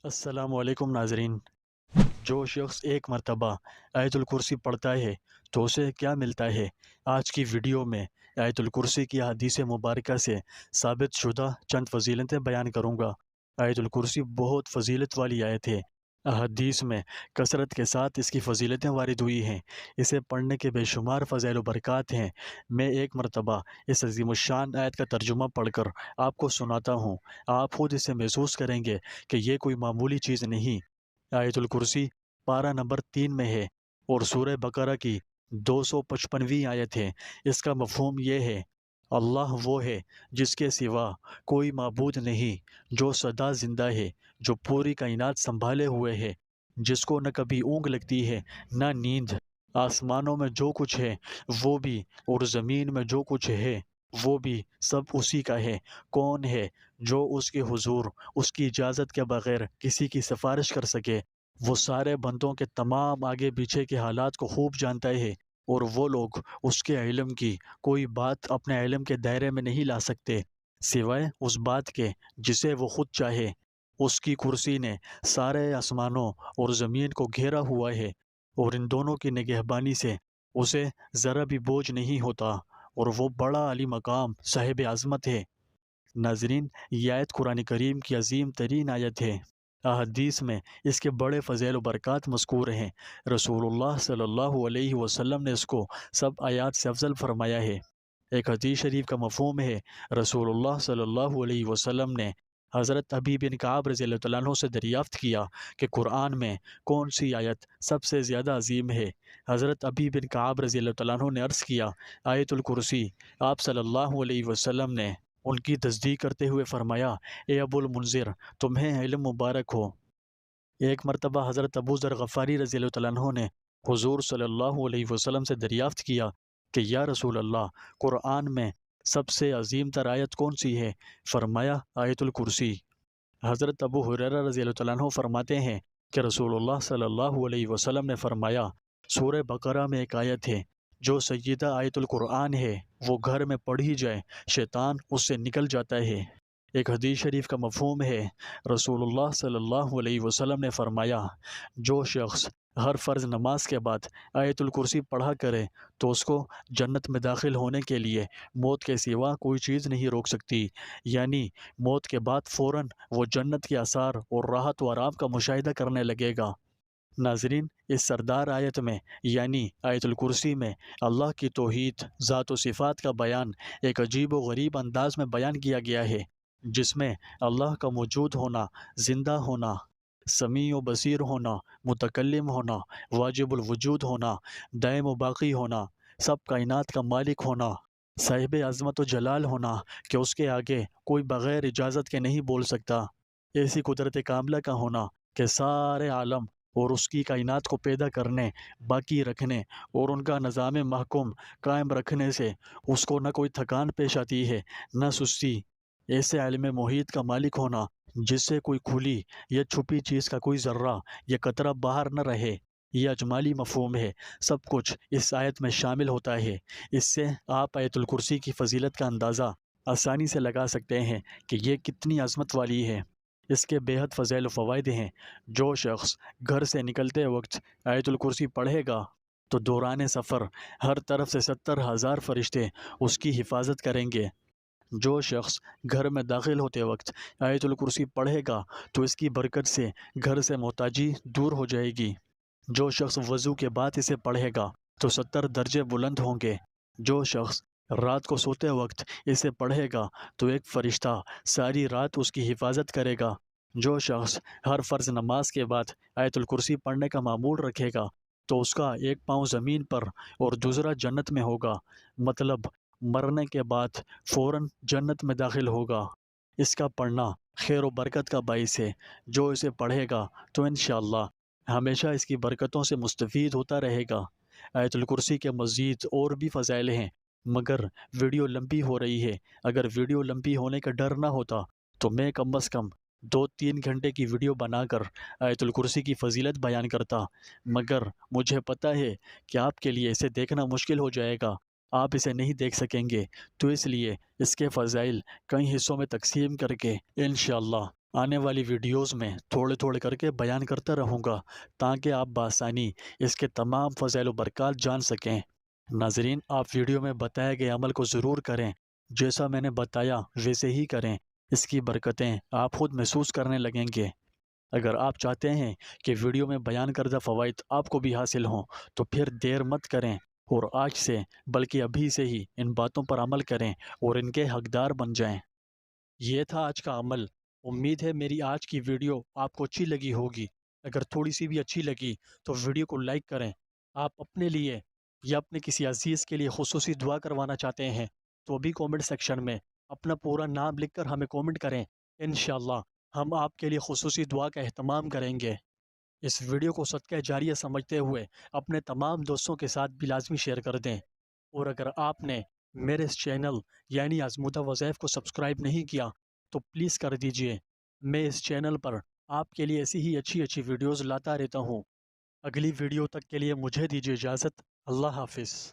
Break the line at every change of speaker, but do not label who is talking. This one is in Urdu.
السلام علیکم ناظرین۔ جو شخص ایک مرتبہ آیت الکرسی پڑھتا ہے تو اسے کیا ملتا ہے؟ آج کی ویڈیو میں آیت الکرسی کی حدیث مبارکہ سے ثابت شدہ چند فضیلتیں بیان کروں گا۔ آیت الکرسی بہت فضیلت والی آیت ہے۔ احادیث میں کثرت کے ساتھ اس کی فضیلتیں وارد ہوئی ہیں۔ اسے پڑھنے کے بے شمار فضائل و برکات ہیں۔ میں ایک مرتبہ اس عظیم الشان آیت کا ترجمہ پڑھ کر آپ کو سناتا ہوں۔ آپ خود اسے محسوس کریں گے کہ یہ کوئی معمولی چیز نہیں۔ آیت الکرسی پارہ نمبر 3 میں ہے اور سورہ بقرہ کی 255ویں آیت ہے۔ اس کا مفہوم یہ ہے: اللہ وہ ہے جس کے سوا کوئی معبود نہیں، جو سدا زندہ ہے، جو پوری کائنات سنبھالے ہوئے ہے، جس کو نہ کبھی اونگ لگتی ہے نہ نیند۔ آسمانوں میں جو کچھ ہے وہ بھی، اور زمین میں جو کچھ ہے وہ بھی، سب اسی کا ہے۔ کون ہے جو اس کے حضور اس کی اجازت کے بغیر کسی کی سفارش کر سکے؟ وہ سارے بندوں کے تمام آگے پیچھے کے حالات کو خوب جانتا ہے، اور وہ لوگ اس کے علم کی کوئی بات اپنے علم کے دائرے میں نہیں لا سکتے سوائے اس بات کے جسے وہ خود چاہے۔ اس کی کرسی نے سارے آسمانوں اور زمین کو گھیرا ہوا ہے، اور ان دونوں کی نگہبانی سے اسے ذرا بھی بوجھ نہیں ہوتا، اور وہ بڑا عالی مقام صاحب عظمت ہے۔ ناظرین، یہ آیت قرآن کریم کی عظیم ترین آیت ہے۔ احادیث میں اس کے بڑے فضائل و برکات مذکور ہیں۔ رسول اللہ صلی اللہ علیہ وسلم نے اس کو سب آیات سے افضل فرمایا ہے۔ ایک حدیث شریف کا مفہوم ہے: رسول اللہ صلی اللہ علیہ وسلم نے حضرت ابی بن کعب رضی اللہ عنہ سے دریافت کیا کہ قرآن میں کون سی آیت سب سے زیادہ عظیم ہے؟ حضرت ابی بن کعب رضی اللہ عنہ نے عرض کیا: آیت الکرسی۔ آپ صلی اللہ علیہ وسلم نے ان کی تصدیق کرتے ہوئے فرمایا: اے ابو المنذر، تمہیں علم مبارک ہو۔ ایک مرتبہ حضرت ابو ذر غفاری رضی اللہ عنہ نے حضور صلی اللہ علیہ وسلم سے دریافت کیا کہ یا رسول اللہ، قرآن میں سب سے عظیم تر آیت کون سی ہے؟ فرمایا: آیت الکرسی۔ حضرت ابو ہریرہ رضی اللہ عنہ فرماتے ہیں کہ رسول اللہ صلی اللہ علیہ وسلم نے فرمایا: سورہ بقرہ میں ایک آیت ہے جو سیدہ آیت القرآن ہے، وہ گھر میں پڑھی جائے شیطان اس سے نکل جاتا ہے۔ ایک حدیث شریف کا مفہوم ہے: رسول اللہ صلی اللہ علیہ وسلم نے فرمایا: جو شخص ہر فرض نماز کے بعد آیت الکرسی پڑھا کرے تو اس کو جنت میں داخل ہونے کے لیے موت کے سوا کوئی چیز نہیں روک سکتی، یعنی موت کے بعد فوراً وہ جنت کے آثار اور راحت و آرام کا مشاہدہ کرنے لگے گا۔ ناظرین، اس سردار آیت میں یعنی آیت الکرسی میں اللہ کی توحید، ذات و صفات کا بیان ایک عجیب و غریب انداز میں بیان کیا گیا ہے، جس میں اللہ کا موجود ہونا، زندہ ہونا، سمیع و بصیر ہونا، متکلم ہونا، واجب الوجود ہونا، دائم و باقی ہونا، سب کائنات کا مالک ہونا، صاحب عظمت و جلال ہونا کہ اس کے آگے کوئی بغیر اجازت کے نہیں بول سکتا، ایسی قدرت کاملہ کا ہونا کہ سارے عالم اور اس کی کائنات کو پیدا کرنے، باقی رکھنے اور ان کا نظام محکوم قائم رکھنے سے اس کو نہ کوئی تھکان پیش آتی ہے نہ سستی، ایسے عالم محیط کا مالک ہونا جس سے کوئی کھلی یا چھپی چیز کا کوئی ذرہ یا قطرہ باہر نہ رہے، یہ اجمالی مفہوم ہے۔ سب کچھ اس آیت میں شامل ہوتا ہے۔ اس سے آپ آیت الکرسی کی فضیلت کا اندازہ آسانی سے لگا سکتے ہیں کہ یہ کتنی عظمت والی ہے۔ اس کے بے حد فضائل و فوائد ہیں۔ جو شخص گھر سے نکلتے وقت آیت الکرسی پڑھے گا تو دوران سفر ہر طرف سے 70,000 فرشتے اس کی حفاظت کریں گے۔ جو شخص گھر میں داخل ہوتے وقت آیت الکرسی پڑھے گا تو اس کی برکت سے گھر سے محتاجی دور ہو جائے گی۔ جو شخص وضو کے بعد اسے پڑھے گا تو 70 درجے بلند ہوں گے۔ جو شخص رات کو سوتے وقت اسے پڑھے گا تو ایک فرشتہ ساری رات اس کی حفاظت کرے گا۔ جو شخص ہر فرض نماز کے بعد آیت الکرسی پڑھنے کا معمول رکھے گا تو اس کا ایک پاؤں زمین پر اور دوسرا جنت میں ہوگا، مطلب مرنے کے بعد فوراً جنت میں داخل ہوگا۔ اس کا پڑھنا خیر و برکت کا باعث ہے۔ جو اسے پڑھے گا تو انشاءاللہ ہمیشہ اس کی برکتوں سے مستفید ہوتا رہے گا۔ آیت الکرسی کے مزید اور بھی فضائل ہیں، مگر ویڈیو لمبی ہو رہی ہے۔ اگر ویڈیو لمبی ہونے کا ڈر نہ ہوتا تو میں کم از کم 2-3 گھنٹے کی ویڈیو بنا کر آیت الکرسی کی فضیلت بیان کرتا، مگر مجھے پتہ ہے کہ آپ کے لیے اسے دیکھنا مشکل ہو جائے گا، آپ اسے نہیں دیکھ سکیں گے، تو اس لیے اس کے فضائل کئی حصوں میں تقسیم کر کے انشاءاللہ آنے والی ویڈیوز میں تھوڑے تھوڑے کر کے بیان کرتا رہوں گا تاکہ آپ بآسانی اس کے تمام فضائل و برکات جان سکیں۔ ناظرین، آپ ویڈیو میں بتائے گئے عمل کو ضرور کریں، جیسا میں نے بتایا ویسے ہی کریں، اس کی برکتیں آپ خود محسوس کرنے لگیں گے۔ اگر آپ چاہتے ہیں کہ ویڈیو میں بیان کردہ فوائد آپ کو بھی حاصل ہوں تو پھر دیر مت کریں اور آج سے بلکہ ابھی سے ہی ان باتوں پر عمل کریں اور ان کے حقدار بن جائیں۔ یہ تھا آج کا عمل۔ امید ہے میری آج کی ویڈیو آپ کو اچھی لگی ہوگی۔ اگر تھوڑی سی بھی اچھی لگی تو ویڈیو کو لائک کریں۔ آپ اپنے لیے یا اپنے کسی عزیز کے لیے خصوصی دعا کروانا چاہتے ہیں تو ابھی کومنٹ سیکشن میں اپنا پورا نام لکھ کر ہمیں کومنٹ کریں۔ انشاءاللہ ہم آپ کے لیے خصوصی دعا کا اہتمام کریں گے۔ اس ویڈیو کو صدقہ جاریہ سمجھتے ہوئے اپنے تمام دوستوں کے ساتھ بھی لازمی شیئر کر دیں۔ اور اگر آپ نے میرے اس چینل یعنی آزمودہ وظائف کو سبسکرائب نہیں کیا تو پلیز کر دیجئے۔ میں اس چینل پر آپ کے لیے ایسی ہی اچھی اچھی ویڈیوز لاتا رہتا ہوں۔ اگلی ویڈیو تک کے لیے مجھے دیجیے اجازت۔ اللہ حافظ۔